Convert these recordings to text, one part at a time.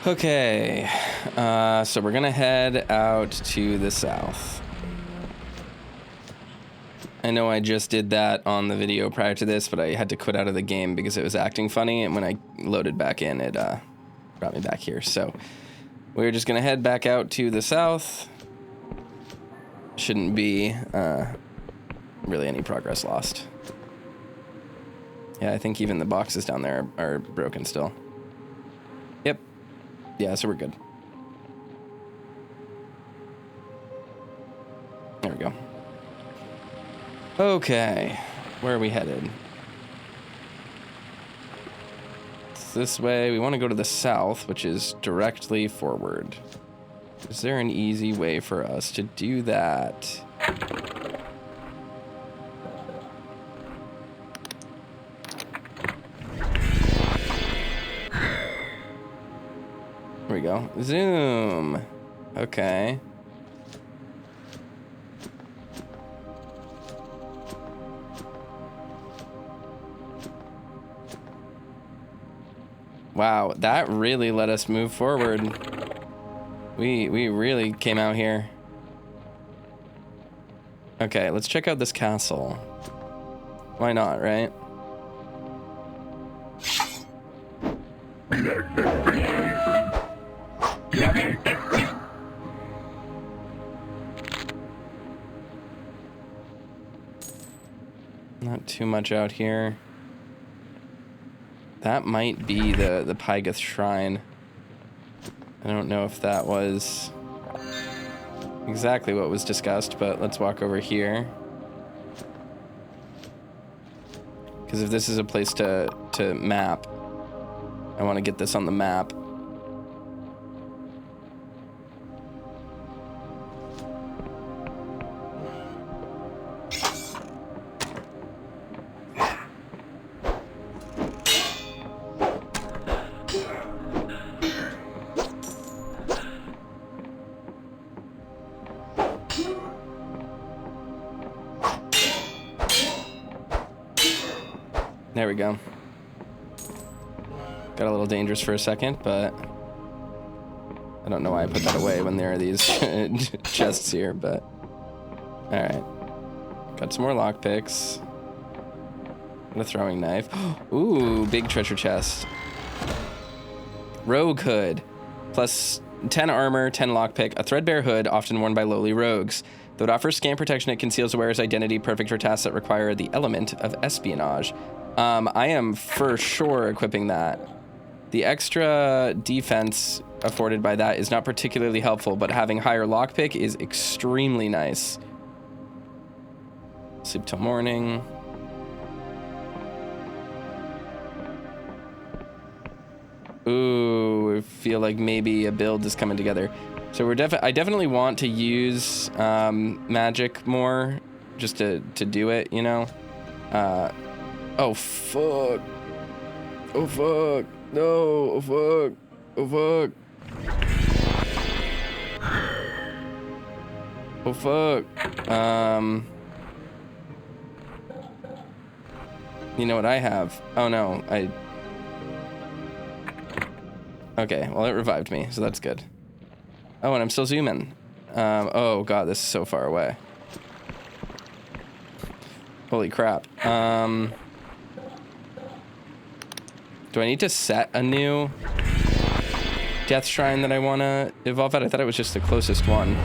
Okay, so we're gonna head out to the south. I know I just did that on the video prior to this, but I had to quit out of the game because it was acting funny, and when I loaded back in, it brought me back here. So we're just gonna head back out to the south. Shouldn't be really any progress lost. Yeah, I think even the boxes down there are broken still. Yep. Yeah, so we're good. There we go. Okay, where are we headed? It's this way. We want to go to the south, which is directly forward. Is there an easy way for us to do that? Here we go. Zoom. Okay. Wow, that really let us move forward. We really came out here. Okay, let's check out this castle. Why not, right? Not too much out here. That might be the Pygoth Shrine. I don't know if that was exactly what was discussed, but let's walk over here. Because if this is a place to map, I want to get this on the map. There we go. Got a little dangerous for a second, but I don't know why I put that away when there are these chests here, but alright. Got some more lockpicks. And a throwing knife. Ooh, big treasure chest. Rogue hood. Plus 10 armor, 10 lockpick, a threadbare hood, often worn by lowly rogues. Though it offers scam protection, it conceals the wearer's identity, perfect for tasks that require the element of espionage. I am for sure equipping that. The extra defense afforded by that is not particularly helpful, but having higher lockpick is extremely nice. Sleep till morning. Ooh, I feel like maybe a build is coming together. So I definitely want to use magic more, just to do it, you know. Oh fuck! Oh fuck! No! Oh fuck! Oh fuck! Oh fuck! You know what I have? Oh no, Okay, well it revived me, so that's good. Oh, and I'm still zooming. Oh god, this is so far away. Holy crap. Do I need to set a new death shrine that I want to evolve at? I thought it was just the closest one.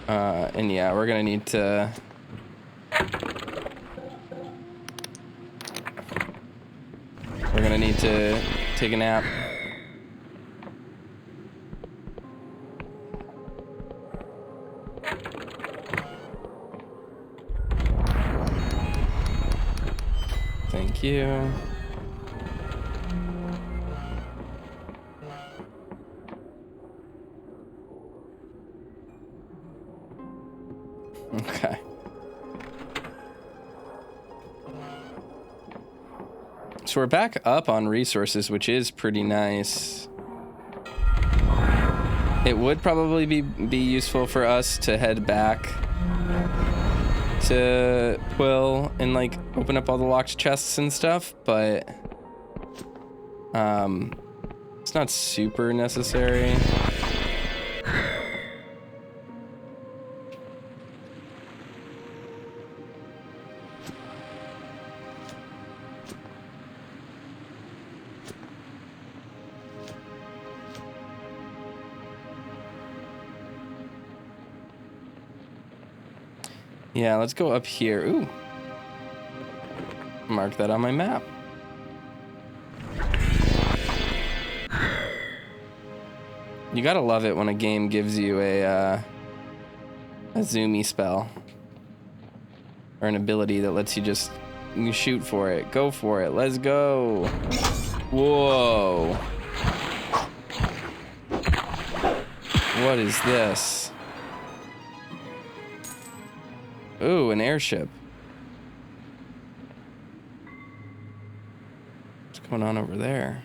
And yeah, we're gonna need to... We're gonna need to take a nap. Thank you. Okay. So we're back up on resources, which is pretty nice. It would probably be useful for us to head back to Quill and like open up all the locked chests and stuff, but It's not super necessary. Yeah, let's go up here. Ooh. Mark that on my map. You gotta love it when a game gives you a zoomy spell. Or an ability that lets you just shoot for it. Go for it. Let's go. Whoa. What is this? Ooh, an airship. What's going on over there?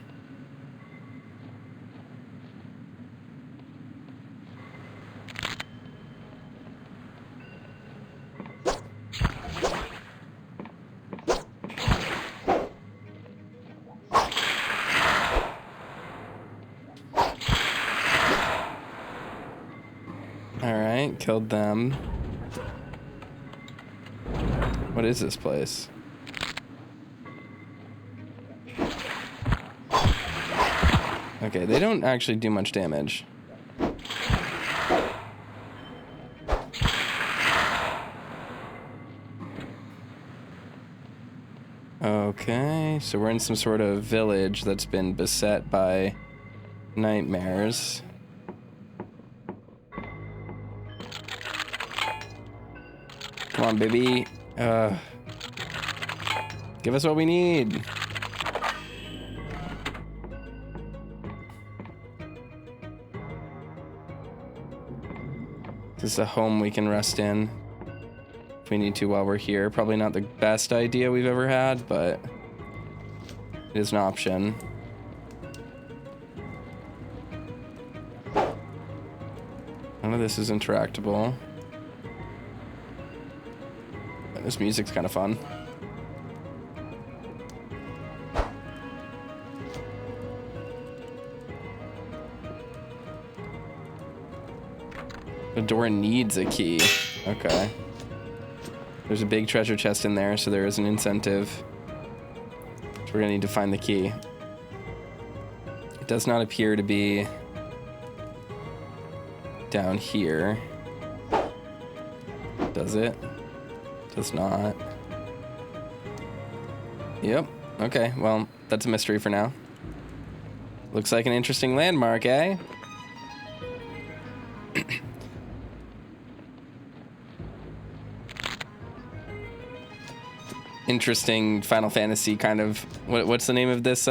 Alright, killed them. What is this place? Okay, they don't actually do much damage. Okay, so we're in some sort of village that's been beset by nightmares. Come on, baby. Give us what we need. This is a home we can rest in if we need to while we're here. Probably not the best idea we've ever had, but it is an option. None of this is interactable. This music's kind of fun. The door needs a key. Okay. There's a big treasure chest in there, so there is an incentive. So we're gonna need to find the key. It does not appear to be down here. Does it? Does not. Yep. Okay, well, that's a mystery for now. Looks like an interesting landmark, eh? Interesting Final Fantasy kind of... What's the name of this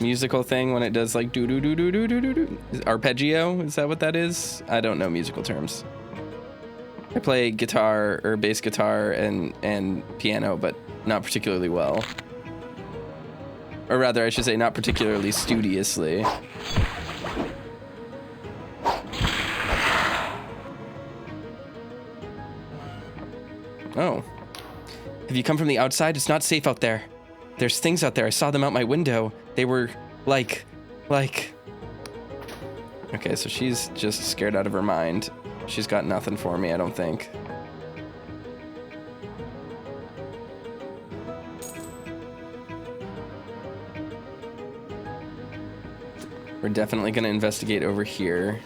musical thing when it does like do-do-do-do-do-do-do? Arpeggio? Is that what that is? I don't know musical terms. I play guitar or bass guitar and piano, but not particularly well. Or rather, I should say not particularly studiously. Oh. Have you come from the outside? It's not safe out there. There's things out there. I saw them out my window. They were like... Okay, so she's just scared out of her mind. She's got nothing for me, I don't think. We're definitely gonna investigate over here.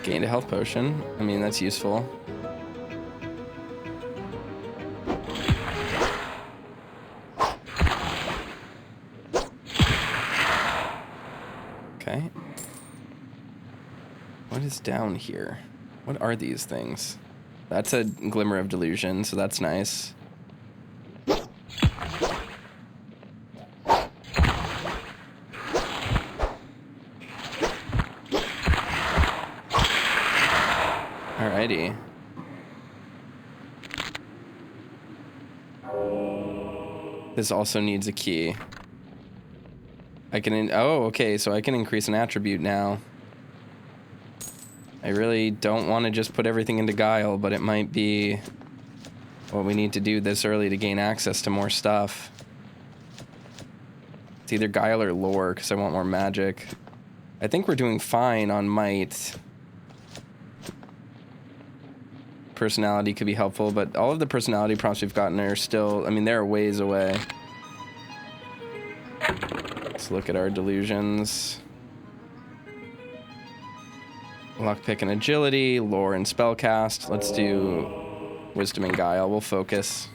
Gained a health potion. I mean, that's useful. Okay. What is down here? What are these things? That's a glimmer of delusion, so that's nice. Alrighty. This also needs a key. I can, oh, okay, so I can increase an attribute now. I really don't want to just put everything into Guile, but it might be what we need to do this early to gain access to more stuff. It's either Guile or lore, because I want more magic. I think we're doing fine on might. Personality could be helpful, but all of the personality prompts we've gotten are still, I mean, they're ways away. Let's look at our delusions. Lockpick and agility, lore and spellcast. Let's do wisdom and guile. We'll focus.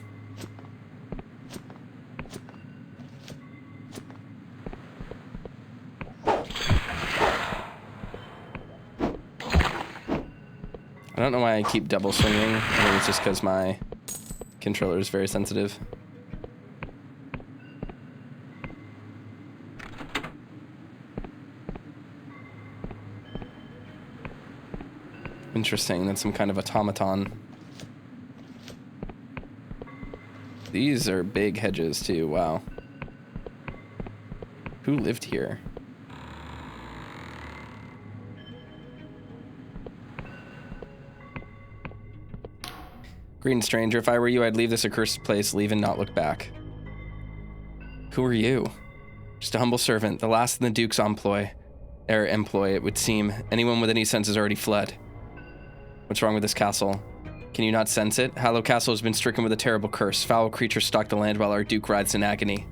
I don't know why I keep double swinging. I think it's just because my controller is very sensitive. Interesting, that's some kind of automaton. These are big hedges too, wow. Who lived here? Green stranger, if I were you, I'd leave this accursed place, leave and not look back. Who are you? Just a humble servant, the last in the Duke's employ, it would seem. Anyone with any sense has already fled. What's wrong with this castle? Can you not sense it? Hallow Castle has been stricken with a terrible curse. Foul creatures stalk the land while our Duke writhes in agony.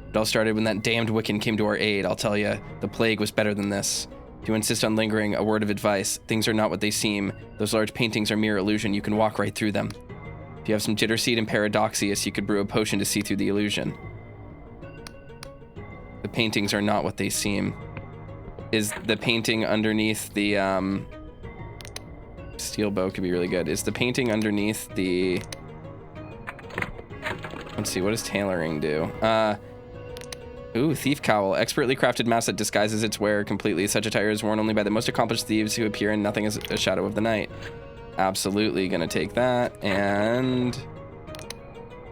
It all started when that damned Wiccan came to our aid. I'll tell you, the plague was better than this. If you insist on lingering, a word of advice. Things are not what they seem. Those large paintings are mere illusion. You can walk right through them. If you have some jitter seed and paradoxius, you could brew a potion to see through the illusion. The paintings are not what they seem. Is the painting underneath the, steel bow could be really good. Is the painting underneath the... Let's see, what does tailoring do? Ooh, thief cowl. Expertly crafted mask that disguises its wearer completely. Such attire is worn only by the most accomplished thieves who appear in nothing as a shadow of the night. Absolutely gonna take that. And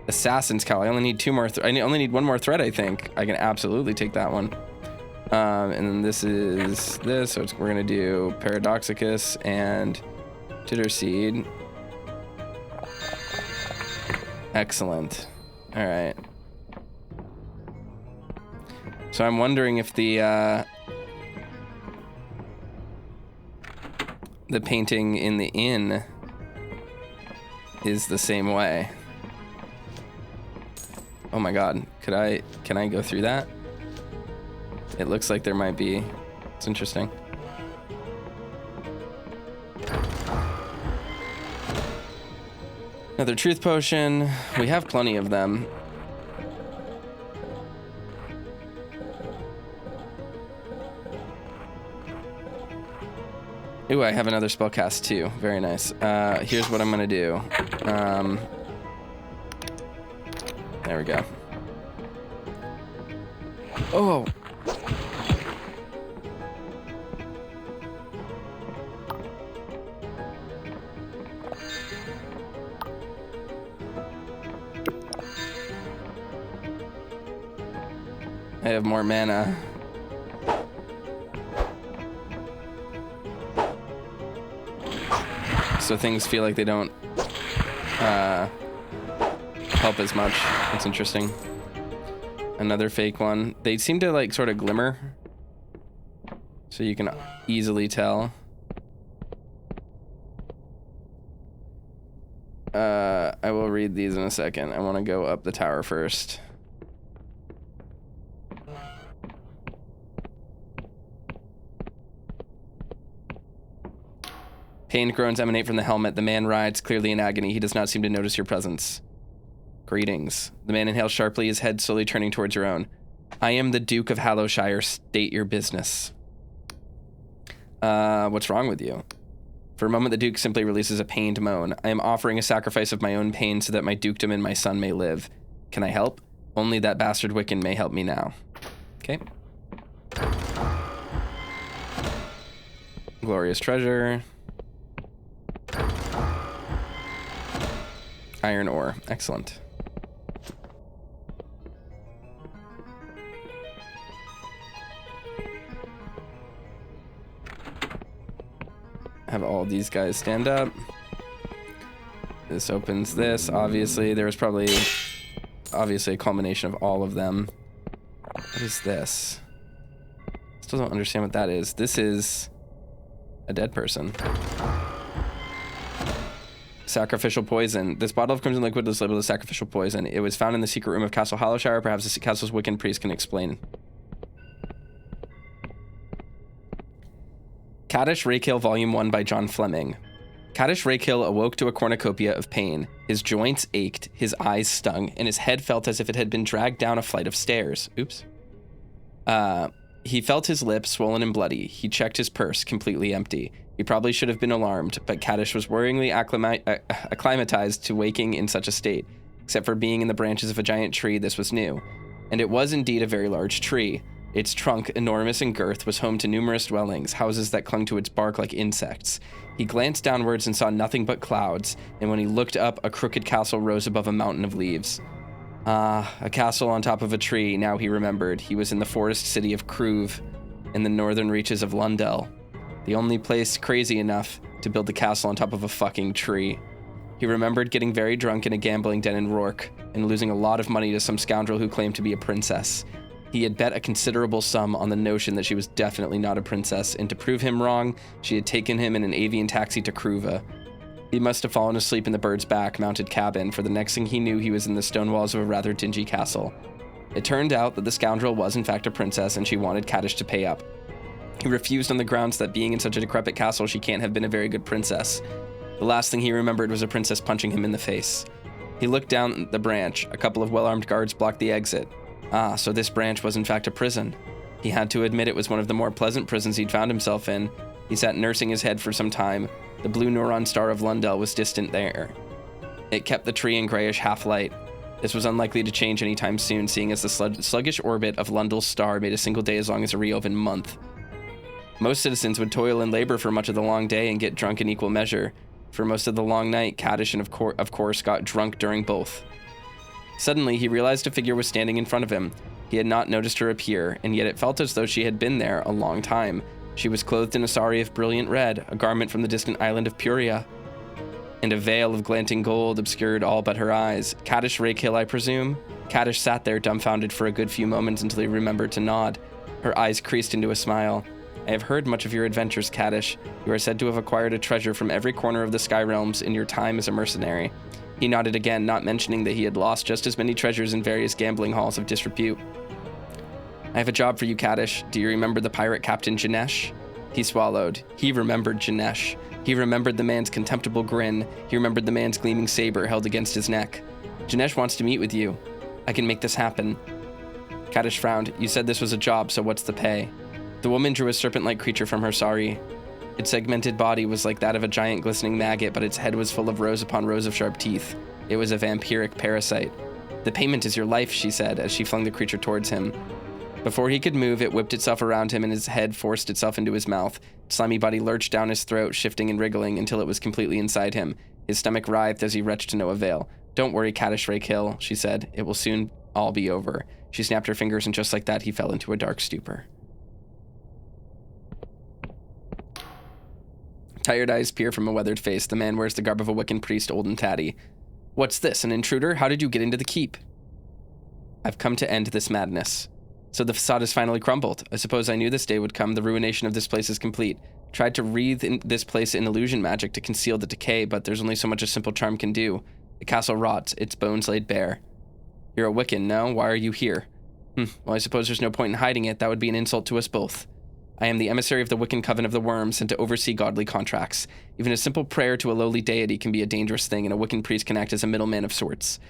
assassin's cowl. I only need two more. I only need one more thread. I think I can absolutely take that one. And then this is this. So we're gonna do paradoxicus and jitter seed. Excellent. All right. So I'm wondering if the painting in the inn is the same way. Oh my god, can I go through that? It looks like there might be. It's interesting. Another truth potion. We have plenty of them. Ooh, I have another spellcast too. Very nice. Here's what I'm gonna do. There we go. Oh! I have more mana. So things feel like they don't help as much. That's interesting. Another fake one. They seem to like sort of glimmer, so you can easily tell. I will read these in a second. I want to go up the tower first. Pained groans emanate from the helmet. The man rides, clearly in agony. He does not seem to notice your presence. Greetings. The man inhales sharply, his head slowly turning towards your own. I am the Duke of Hallowshire. State your business. What's wrong with you? For a moment, the Duke simply releases a pained moan. I am offering a sacrifice of my own pain so that my dukedom and my son may live. Can I help? Only that bastard Wiccan may help me now. Okay. Glorious treasure. Iron ore. Excellent. Have all these guys stand up. This opens this, obviously. There was probably, obviously, a culmination of all of them. What is this? Still don't understand what that is. This is a dead person. Sacrificial poison. This bottle of crimson liquid is labeled as sacrificial poison. It was found in the secret room of Castle Hallowshire. Perhaps the castle's Wiccan priest can explain. Kaddish Rakehill Volume 1 by John Fleming. Kaddish Rakehill awoke to a cornucopia of pain. His joints ached, his eyes stung, and his head felt as if it had been dragged down a flight of stairs. Oops. He felt his lips swollen and bloody. He checked his purse, completely empty. He probably should have been alarmed, but Kaddish was worryingly acclimatized to waking in such a state. Except for being in the branches of a giant tree, this was new. And it was indeed a very large tree. Its trunk, enormous in girth, was home to numerous dwellings, houses that clung to its bark like insects. He glanced downwards and saw nothing but clouds, and when he looked up, a crooked castle rose above a mountain of leaves. Ah, a castle on top of a tree, now he remembered. He was in the forest city of Cruve, in the northern reaches of Lundell. The only place crazy enough to build a castle on top of a fucking tree. He remembered getting very drunk in a gambling den in Rourke, and losing a lot of money to some scoundrel who claimed to be a princess. He had bet a considerable sum on the notion that she was definitely not a princess, and to prove him wrong, she had taken him in an avian taxi to Cruva. He must have fallen asleep in the bird's back mounted cabin, for the next thing he knew he was in the stone walls of a rather dingy castle. It turned out that the scoundrel was in fact a princess, and she wanted Kaddish to pay up. He refused on the grounds that being in such a decrepit castle, she can't have been a very good princess. The last thing he remembered was a princess punching him in the face. He looked down the branch. A couple of well-armed guards blocked the exit. Ah, so this branch was in fact a prison. He had to admit it was one of the more pleasant prisons he'd found himself in. He sat nursing his head for some time. The blue neuron star of Lundell was distant there. It kept the tree in grayish half-light. This was unlikely to change anytime soon, seeing as the sluggish orbit of Lundell's star made a single day as long as a reopened month. Most citizens would toil and labor for much of the long day and get drunk in equal measure. For most of the long night, Kaddish and of course got drunk during both. Suddenly, he realized a figure was standing in front of him. He had not noticed her appear, and yet it felt as though she had been there a long time. She was clothed in a sari of brilliant red, a garment from the distant island of Puria, and a veil of glinting gold obscured all but her eyes. Kaddish Rakehill, I presume? Kaddish sat there dumbfounded for a good few moments until he remembered to nod. Her eyes creased into a smile. I have heard much of your adventures, Kaddish. You are said to have acquired a treasure from every corner of the Sky Realms in your time as a mercenary. He nodded again, not mentioning that he had lost just as many treasures in various gambling halls of disrepute. I have a job for you, Kaddish. Do you remember the pirate captain Janesh? He swallowed. He remembered Janesh. He remembered the man's contemptible grin. He remembered the man's gleaming saber held against his neck. Janesh wants to meet with you. I can make this happen. Kaddish frowned. You said this was a job, so what's the pay? The woman drew a serpent-like creature from her sari. Its segmented body was like that of a giant glistening maggot, but its head was full of rows upon rows of sharp teeth. It was a vampiric parasite. The payment is your life, she said, as she flung the creature towards him. Before he could move, it whipped itself around him and his head forced itself into his mouth. Its slimy body lurched down his throat, shifting and wriggling until it was completely inside him. His stomach writhed as he retched to no avail. Don't worry, Kaddish Rakehill, she said. It will soon all be over. She snapped her fingers, and just like that, he fell into a dark stupor. Tired eyes peer from a weathered face. The man wears the garb of a Wiccan priest, old and tatty. What's this, an intruder? How did you get into the keep? I've come to end this madness. So the facade has finally crumbled. I suppose I knew this day would come. The ruination of this place is complete. Tried to wreathe in this place in illusion magic to conceal the decay, but there's only so much a simple charm can do. The castle rots, its bones laid bare. You're a Wiccan, no? Why are you here? Well, I suppose there's no point in hiding it. That would be an insult to us both. I am the emissary of the Wiccan Coven of the Worm, sent to oversee godly contracts. Even a simple prayer to a lowly deity can be a dangerous thing, and a Wiccan priest can act as a middleman of sorts.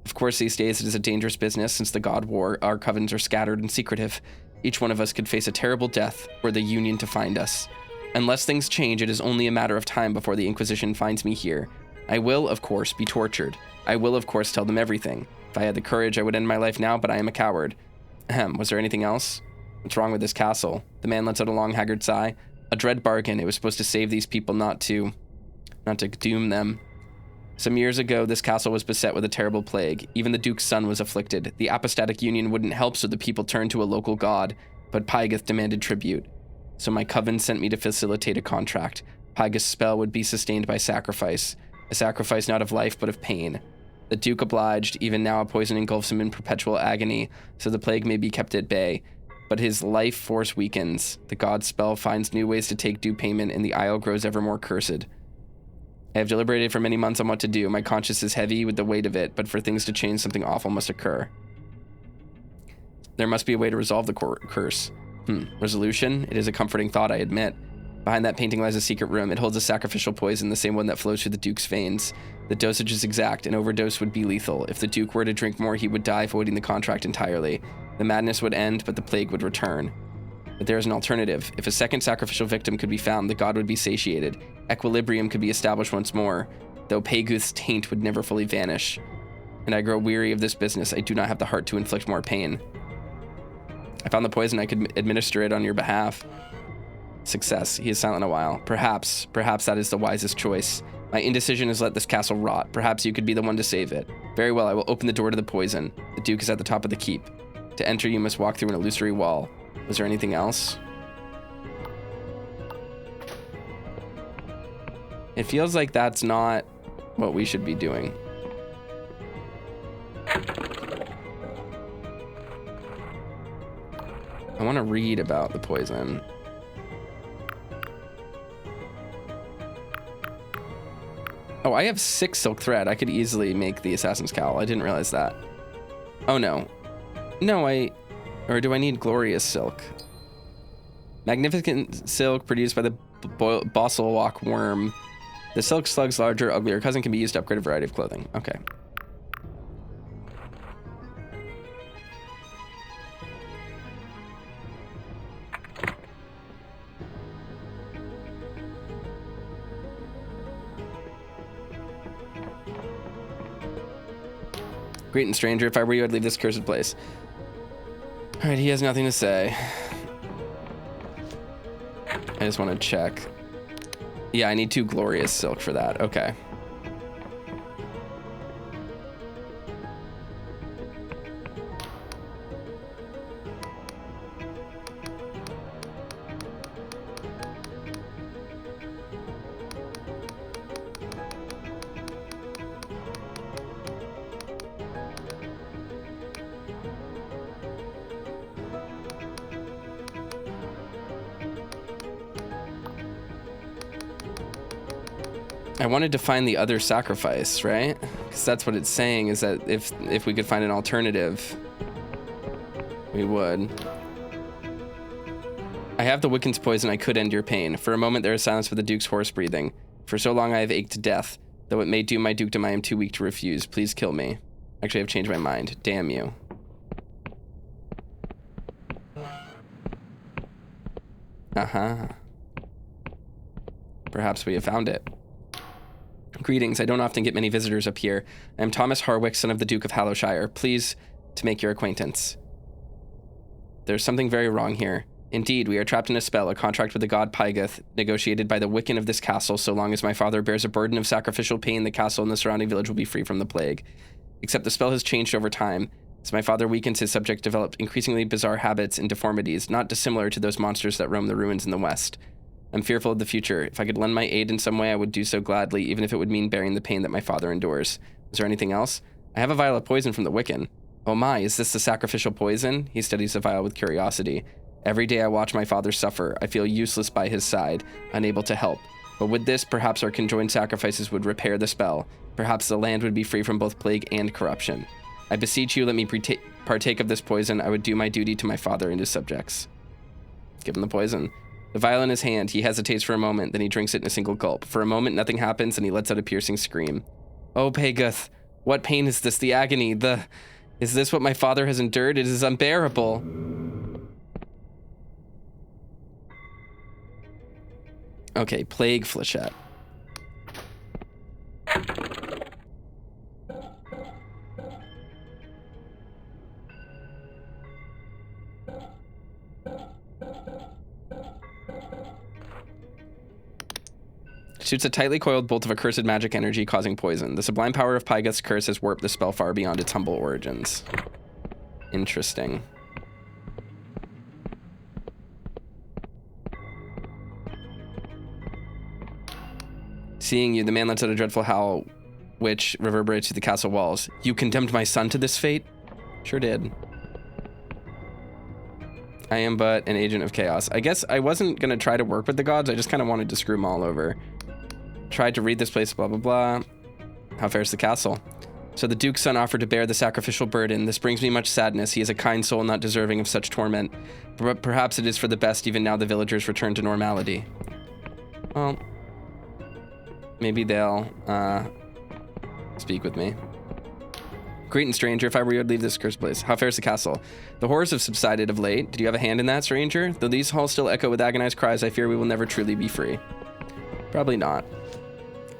Of course, these days it is a dangerous business. Since the God War, our covens are scattered and secretive. Each one of us could face a terrible death, were the Union to find us. Unless things change, it is only a matter of time before the Inquisition finds me here. I will, of course, be tortured. I will, of course, tell them everything. If I had the courage, I would end my life now, but I am a coward. Was there anything else? What's wrong with this castle? The man lets out a long, haggard sigh. A dread bargain. It was supposed to save these people, not to doom them. Some years ago, this castle was beset with a terrible plague. Even the Duke's son was afflicted. The apostatic union wouldn't help, so the people turned to a local god, but Pygath demanded tribute. So my coven sent me to facilitate a contract. Pygath's spell would be sustained by sacrifice. a sacrifice not of life but of pain. The Duke obliged, even now a poison engulfs him in perpetual agony, so the plague may be kept at bay. But his life force weakens, the god's spell finds new ways to take due payment, and the isle grows ever more cursed. I have deliberated for many months on what to do. My conscience is heavy with the weight of it, but for things to change, something awful must occur. There must be a way to resolve the curse. Resolution? It is a comforting thought, I admit. Behind that painting lies a secret room. It holds a sacrificial poison, the same one that flows through the Duke's veins. The dosage is exact. An overdose would be lethal. If the Duke were to drink more, he would die, voiding the contract entirely. The madness would end, but the plague would return. But there is an alternative. If a second sacrificial victim could be found, the god would be satiated. Equilibrium could be established once more, though Peguth's taint would never fully vanish. And I grow weary of this business. I do not have the heart to inflict more pain. I found the poison. I could administer it on your behalf. Success. He is silent a while. Perhaps that is the wisest choice. My indecision has let this castle rot. Perhaps you could be the one to save it. Very well, I will open the door to the poison. The Duke is at the top of the keep. To enter, you must walk through an illusory wall. Was there anything else? It feels like that's not what we should be doing. I want to read about the poison. Oh, I have 6 silk thread. I could easily make the assassin's cowl. I didn't realize that. Oh, no. No, or do I need glorious silk? Magnificent silk produced by the Bosselwalk worm. The silk slug's larger, uglier cousin can be used to upgrade a variety of clothing. Okay. Greeting, stranger. If I were you, I'd leave this cursed place. All right, he has nothing to say. I just want to check. Yeah, I need 2 glorious silk for that. Okay. I wanted to find the other sacrifice, right? Because that's what it's saying, is that if we could find an alternative, we would. I have the Wiccan's poison. I could end your pain. For a moment, there is silence for the Duke's hoarse breathing. For so long, I have ached to death. Though it may doom my dukedom, I am too weak to refuse. Please kill me. Actually, I've changed my mind. Damn you. Uh-huh. Perhaps we have found it. Greetings. I don't often get many visitors up here. I am Thomas Harwick, son of the Duke of Hallowshire. Pleased to make your acquaintance. There's something very wrong here. Indeed, we are trapped in a spell, a contract with the god Pyguth, negotiated by the Wiccan of this castle. So long as my father bears a burden of sacrificial pain, the castle and the surrounding village will be free from the plague. Except the spell has changed over time. As my father weakens, his subjects develop increasingly bizarre habits and deformities, not dissimilar to those monsters that roam the ruins in the west. I'm fearful of the future. If I could lend my aid in some way, I would do so gladly, even if it would mean bearing the pain that my father endures. Is there anything else? I have a vial of poison from the Wiccan. Oh my, is this the sacrificial poison? He studies the vial with curiosity. Every day I watch my father suffer. I feel useless by his side, unable to help. But with this, perhaps our conjoined sacrifices would repair the spell. Perhaps the land would be free from both plague and corruption. I beseech you, let me partake of this poison. I would do my duty to my father and his subjects. Give him the poison. The vial in his hand, he hesitates for a moment, then he drinks it in a single gulp. For a moment, nothing happens, and he lets out a piercing scream. Oh, Peguth, what pain is this? The agony, Is this what my father has endured? It is unbearable. Okay, plague flechette. Shoots a tightly coiled bolt of accursed magic energy, causing poison. The sublime power of Pyguth's curse has warped the spell far beyond its humble origins. Interesting. Seeing you, the man lets out a dreadful howl, which reverberates through the castle walls. You condemned my son to this fate? Sure did. I am but an agent of chaos. I guess I wasn't going to try to work with the gods. I just kind of wanted to screw them all over. Tried to read this place, blah, blah, blah. How fares the castle? So the Duke's son offered to bear the sacrificial burden. This brings me much sadness. He is a kind soul, not deserving of such torment. But perhaps it is for the best, even now the villagers return to normality. Well, maybe they'll speak with me. Greeting, stranger. If I were you, I'd leave this cursed place. How fares the castle? The horrors have subsided of late. Did you have a hand in that, stranger? Though these halls still echo with agonized cries, I fear we will never truly be free. Probably not.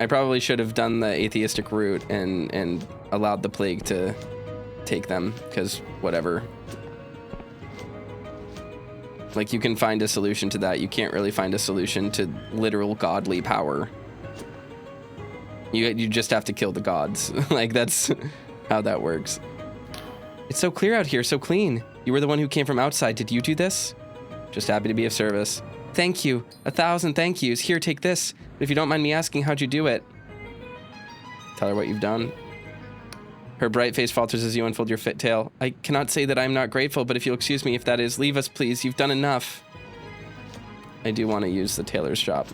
I probably should have done the atheistic route and allowed the plague to take them, because whatever. Like, you can find a solution to that. You can't really find a solution to literal godly power. You just have to kill the gods. Like, that's how that works. It's so clear out here, so clean. You were the one who came from outside. Did you do this? Just happy to be of service. Thank you. 1,000 thank yous. Here, take this. But if you don't mind me asking, how'd you do it? Tell her what you've done. Her bright face falters as you unfold your fit tale. I cannot say that I'm not grateful, but if you'll excuse me, if that is, leave us, please. You've done enough. I do want to use the tailor's shop.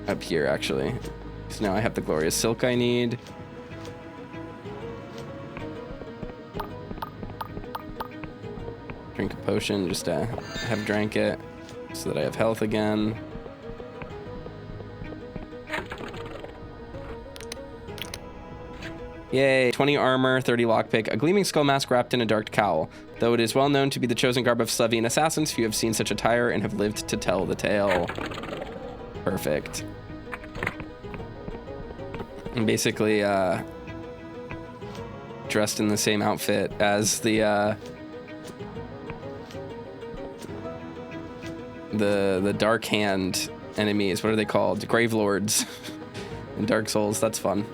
Up here, actually. So now I have the glorious silk I need. Drink a potion just to have drank it so that I have health again. Yay, 20 armor, 30 lockpick, a gleaming skull mask wrapped in a dark cowl. Though it is well known to be the chosen garb of Slevian assassins, few have seen such attire and have lived to tell the tale. Perfect. I'm basically dressed in the same outfit as the Dark Hand enemies. What are they called? Gravelords in Dark Souls. That's fun.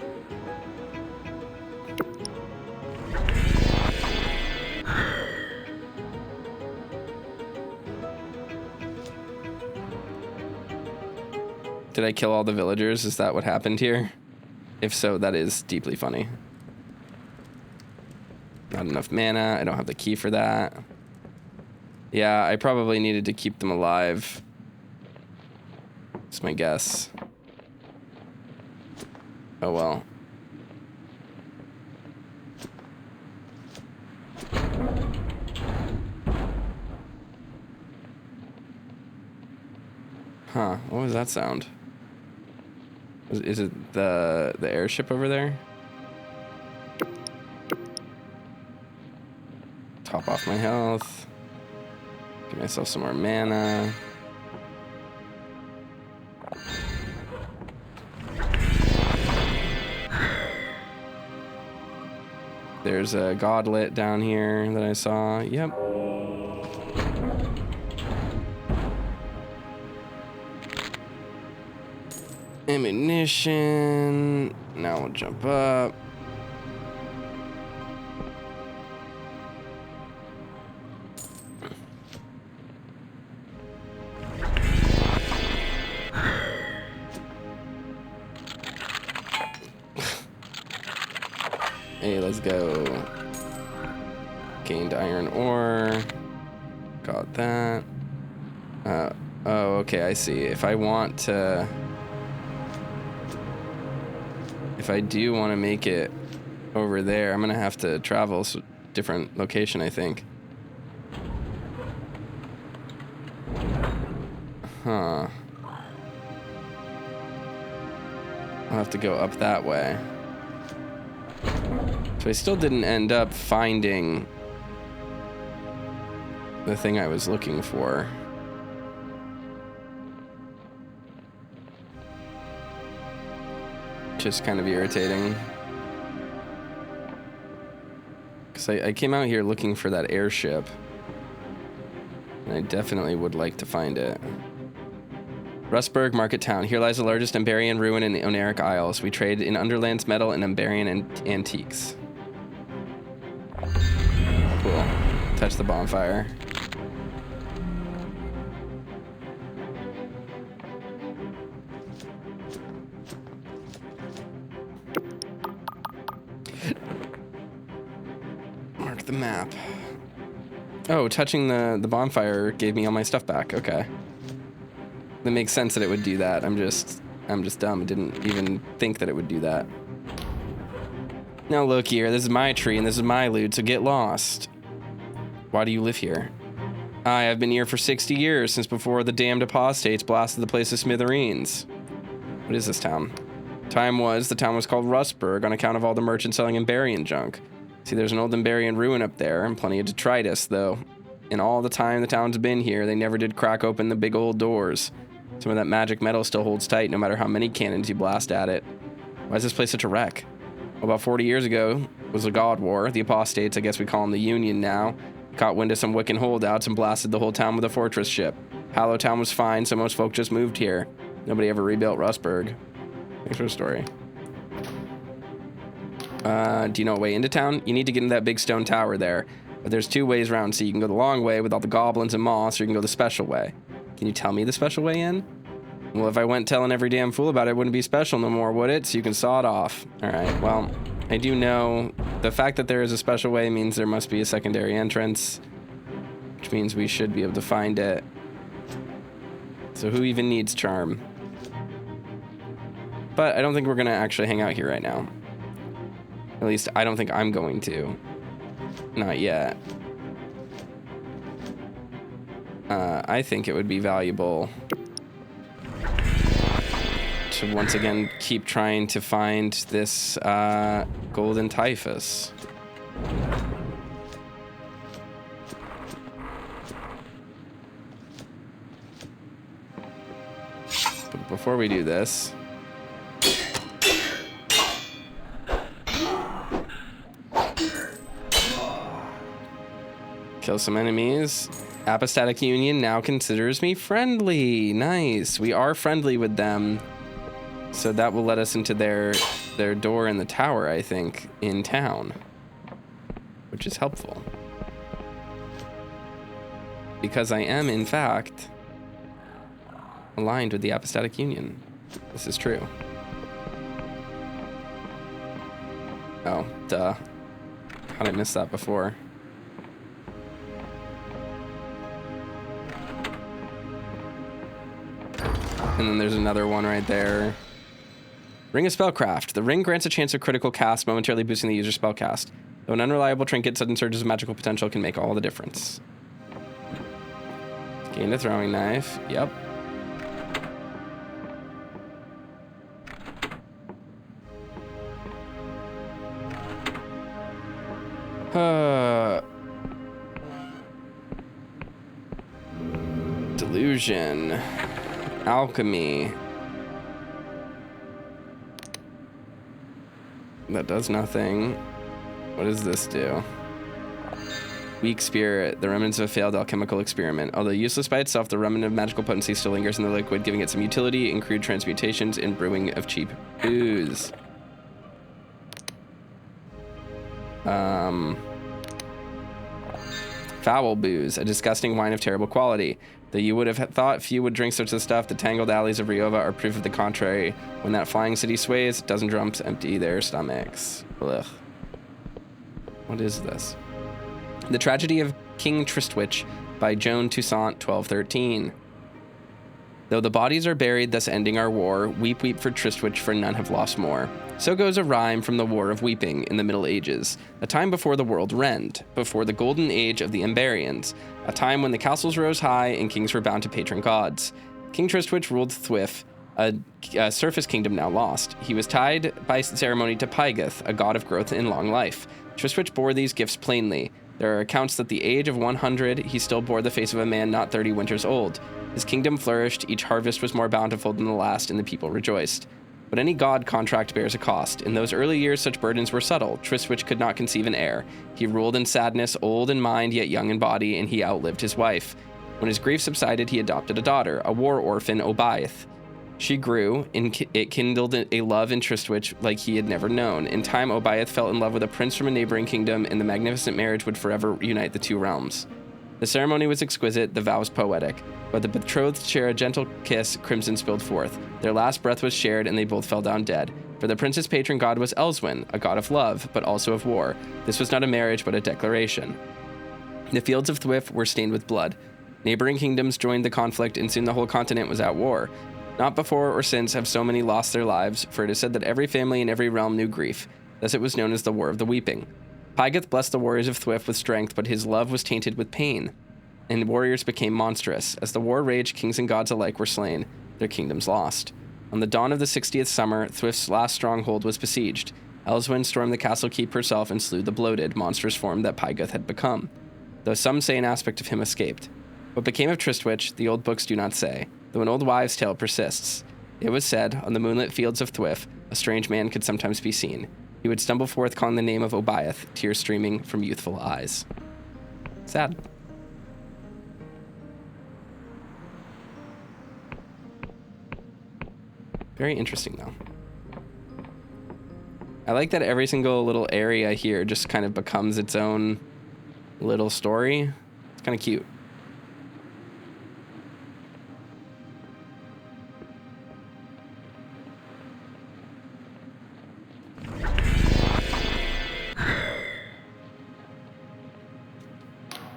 Did I kill all the villagers? Is that what happened here? If so, that is deeply funny. Not enough mana. I don't have the key for that. Yeah, I probably needed to keep them alive. That's my guess. Oh well. Huh, what was that sound? Is it the airship over there? Top off my health. Give myself some more mana. There's a godlet down here that I saw. Yep. Ammunition. Now we'll jump up. Hey, let's go. Gained iron ore. Got that. Oh, okay, I see. If I want to... If I do want to make it over there, I'm going to have to travel to a different location, I think. Huh. I'll have to go up that way. So I still didn't end up finding the thing I was looking for. Just kind of irritating. Because I came out here looking for that airship. And I definitely would like to find it. Rustburg Market Town. Here lies the largest Ambarian ruin in the Oneric Isles. We trade in Underland's metal and Ambarian antiques. Cool. Touch the bonfire. the map. Oh, touching the bonfire gave me all my stuff back. Okay. That makes sense that it would do that. I'm just dumb. I didn't even think that it would do that. Now look here, this is my tree and this is my loot, so get lost. Why do you live here? I have been here for 60 years, since before the damned apostates blasted the place to smithereens. What is this town? The town was called Rustburg on account of all the merchants selling Emberian junk. See, there's an old Emberian ruin up there, and plenty of detritus, though. In all the time the town's been here, they never did crack open the big old doors. Some of that magic metal still holds tight, no matter how many cannons you blast at it. Why is this place such a wreck? Well, about 40 years ago was the God War. The apostates, I guess we call them the Union now, caught wind of some Wiccan holdouts and blasted the whole town with a fortress ship. Hallow town was fine, so most folk just moved here. Nobody ever rebuilt Rustburg. Thanks for the story. Do you know a way into town? You need to get into that big stone tower there. But there's 2 ways around, so you can go the long way with all the goblins and moss, or you can go the special way. Can you tell me the special way in? Well, if I went telling every damn fool about it, it wouldn't be special no more, would it? So you can saw it off. All right, well, I do know the fact that there is a special way means there must be a secondary entrance, which means we should be able to find it. So who even needs charm? But I don't think we're going to actually hang out here right now. At least I don't think I'm going to. Not yet. I think it would be valuable to once again keep trying to find this golden typhus. But before we do this, kill some enemies. Apostatic Union now considers me friendly. Nice. We are friendly with them. So that will let us into their door in the tower, I think, in town. Which is helpful. Because I am, in fact, aligned with the Apostatic Union. This is true. Oh, duh. How'd I miss that before? And then there's another one right there. Ring of Spellcraft. The ring grants a chance of critical cast, momentarily boosting the user's spellcast. Though an unreliable trinket, sudden surges of magical potential can make all the difference. Gain a throwing knife. Yep. Delusion. Alchemy. That does nothing. What does this do? Weak Spirit, the remnants of a failed alchemical experiment. Although useless by itself, the remnant of magical potency still lingers in the liquid, giving it some utility in crude transmutations and brewing of cheap booze. Foul booze, a disgusting wine of terrible quality. Though you would have thought few would drink such a stuff, the tangled alleys of Riova are proof of the contrary. When that flying city sways, a dozen drums empty their stomachs. Ugh. What is this? The Tragedy of King Tristwich by Joan Toussaint, 1213. Though the bodies are buried, thus ending our war, weep, weep for Tristwich, for none have lost more. So goes a rhyme from the War of Weeping in the Middle Ages, a time before the world rend, before the golden age of the Emberians, a time when the castles rose high and kings were bound to patron gods. King Tristwich ruled Thwif, a surface kingdom now lost. He was tied by ceremony to Pygoth, a god of growth and long life. Tristwich bore these gifts plainly. There are accounts that the age of 100, he still bore the face of a man not 30 winters old. His kingdom flourished, each harvest was more bountiful than the last, and the people rejoiced. But any god contract bears a cost. In those early years, such burdens were subtle. Tristwich could not conceive an heir. He ruled in sadness, old in mind, yet young in body, and he outlived his wife. When his grief subsided, he adopted a daughter, a war orphan, Obaith. She grew, and it kindled a love in Tristwich like he had never known. In time, Obaith fell in love with a prince from a neighboring kingdom, and the magnificent marriage would forever unite the two realms. The ceremony was exquisite, the vows poetic, but the betrothed share a gentle kiss, crimson spilled forth. Their last breath was shared, and they both fell down dead. For the prince's patron god was Elswin, a god of love, but also of war. This was not a marriage, but a declaration. The fields of Thwif were stained with blood. Neighboring kingdoms joined the conflict, and soon the whole continent was at war. Not before or since have so many lost their lives, for it is said that every family in every realm knew grief. Thus it was known as the War of the Weeping. Pygoth blessed the warriors of Thwif with strength, but his love was tainted with pain, and warriors became monstrous. As the war raged, kings and gods alike were slain, their kingdoms lost. On the dawn of the 60th summer, Thwif's last stronghold was besieged. Elswin stormed the castle keep herself and slew the bloated, monstrous form that Pygoth had become, though some say an aspect of him escaped. What became of Tristwitch, the old books do not say, though an old wives' tale persists. It was said, on the moonlit fields of Thwif, a strange man could sometimes be seen. He would stumble forth calling the name of Obiath, tears streaming from youthful eyes. Sad. Very interesting, though. I like that every single little area here just kind of becomes its own little story. It's kind of cute.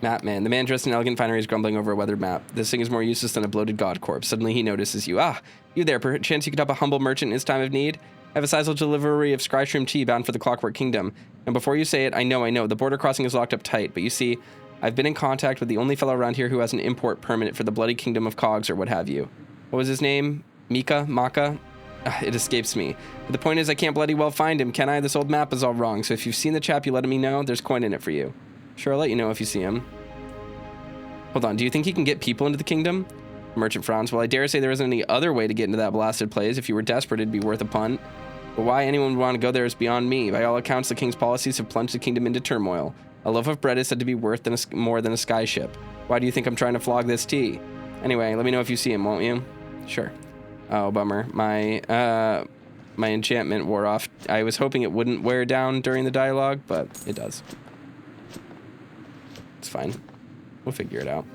Map man. The man dressed in elegant finery is grumbling over a weathered map. This thing is more useless than a bloated god corpse. Suddenly he notices you. Ah, you there. Perchance you could help a humble merchant in his time of need? I have a sizable delivery of Scryshroom tea bound for the Clockwork Kingdom. And before you say it, I know. The border crossing is locked up tight. But you see, I've been in contact with the only fellow around here who has an import permit for the bloody kingdom of Cogs or what have you. What was his name? Maka? It escapes me. But the point is I can't bloody well find him, can I? This old map is all wrong. So if you've seen the chap, you let me know. There's coin in it for you. Sure, I'll let you know if you see him. Hold on, do you think he can get people into the kingdom? Merchant frowns. Well, I dare say there isn't any other way to get into that blasted place. If you were desperate, it'd be worth a punt. But why anyone would want to go there is beyond me. By all accounts, the king's policies have plunged the kingdom into turmoil. A loaf of bread is said to be worth more than a skyship. Why do you think I'm trying to flog this tea? Anyway, let me know if you see him, won't you? Sure. Oh, bummer. My enchantment wore off. I was hoping it wouldn't wear down during the dialogue, but it does. It's fine. We'll figure it out.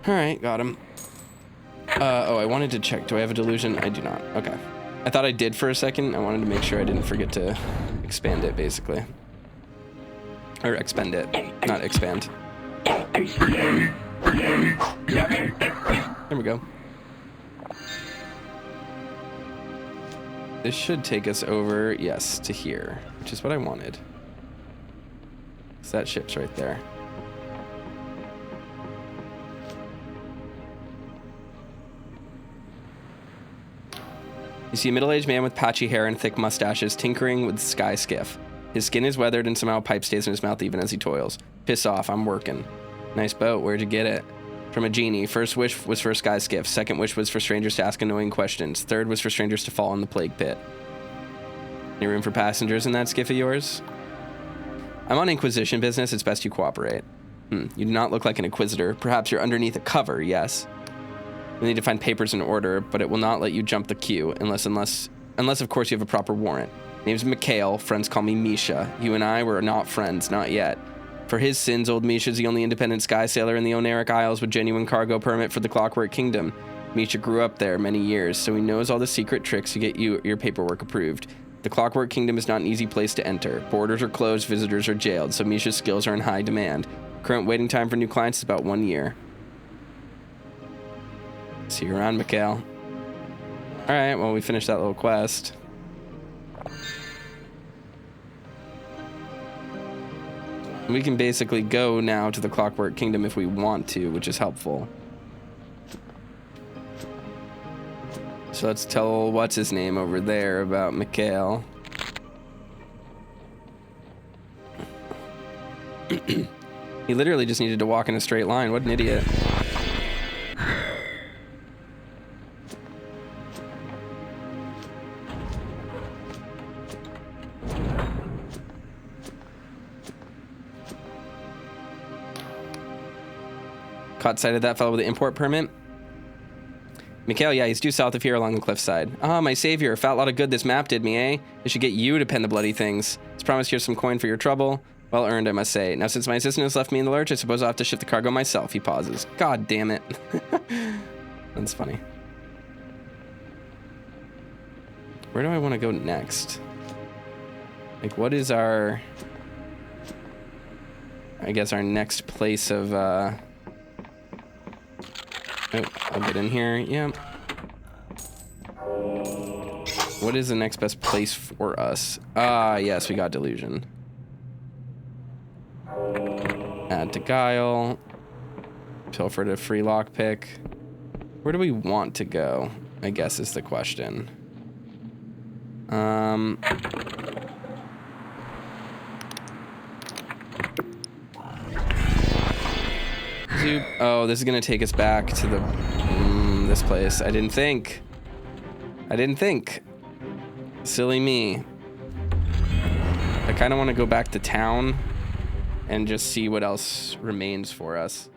Alright, got him. Oh, I wanted to check. Do I have a delusion? I do not. Okay. I thought I did for a second. I wanted to make sure I didn't forget to expand it, basically. Or expend it, not expand. There we go. This should take us over, yes, to here, which is what I wanted. So that ship's right there. You see a middle-aged man with patchy hair and thick mustaches tinkering with the sky skiff. His skin is weathered and somehow a pipe stays in his mouth even as he toils. Piss off, I'm working. Nice boat, where'd you get it? From a genie. First wish was for a sky skiff. Second wish was for strangers to ask annoying questions. Third was for strangers to fall in the plague pit. Any room for passengers in that skiff of yours? I'm on Inquisition business, it's best you cooperate. You do not look like an Inquisitor. Perhaps you're underneath a cover, yes. You'll need to find papers in order, but it will not let you jump the queue, unless of course you have a proper warrant. Name's Mikhail, friends call me Misha. You and I were not friends, not yet. For his sins, old Misha's the only independent sky sailor in the Oneric Isles with genuine cargo permit for the Clockwork Kingdom. Misha grew up there many years, so he knows all the secret tricks to get your paperwork approved. The Clockwork Kingdom is not an easy place to enter. Borders are closed, visitors are jailed, so Misha's skills are in high demand. Current waiting time for new clients is about 1 year. See you around, Mikhail. Alright, well, we finished that little quest. We can basically go now to the Clockwork Kingdom if we want to, which is helpful. So let's tell what's his name over there about Mikhail. He literally just needed to walk in a straight line. What an idiot. Caught sight of that fellow with the import permit. Mikhail, yeah, he's due south of here along the cliffside. Ah, my savior, fat lot of good this map did me, eh? I should get you to pen the bloody things. Let's promise here's some coin for your trouble. Well earned, I must say. Now, since my assistant has left me in the lurch, I suppose I'll have to shift the cargo myself. He pauses. God damn it. That's funny. Where do I want to go next? Like, what is our... I guess our next place of, Oh, I'll get in here. Yeah. What is the next best place for us? Ah, yes, we got Delusion. Add to Guile. Pilfer to free lockpick. Where do we want to go? I guess is the question. Oh, this is gonna take us back to the this place. I didn't think. Silly me. I kind of want to go back to town and just see what else remains for us.